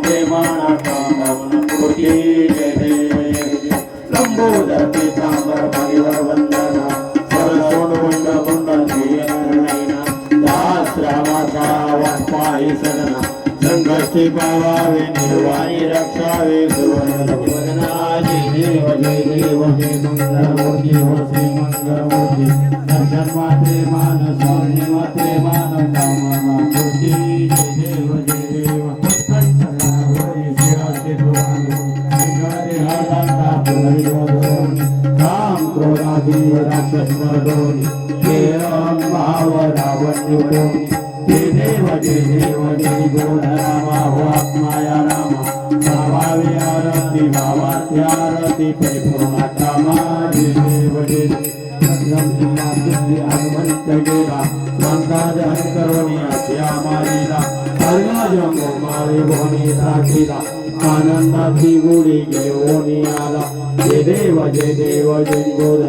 प्रेमाना कामपूर्ती जय जय लंबोदर पीतांबर परिवर वंदना सरसोड कुंड दास रामाचा वाटपाई सदना संघर्षी पावावे निर्वाणी रक्षावे सुवर्ण जय देव जय देव जय मंगलमूर्ती हो श्री मंगलमूर्ती दर्शन मात्रे मान स्वामी मात्रे मान कामना पूर्ती जय देव जय देव राम क्रोधादी राक्षस मर्दोनी भाव रावण निवडोनी जय देव जय गुण रामा हो आत्माया रामा भावावे आरती भावाती आरती परिपूर्ण कामा जय देव जय हनुमंत गेला लंकाज हरिकरोनी आशिया मारिला हरिनाजंगो मारे भोनी राखिला आनंदाची गुढी घेऊन आला जय देव जय गोद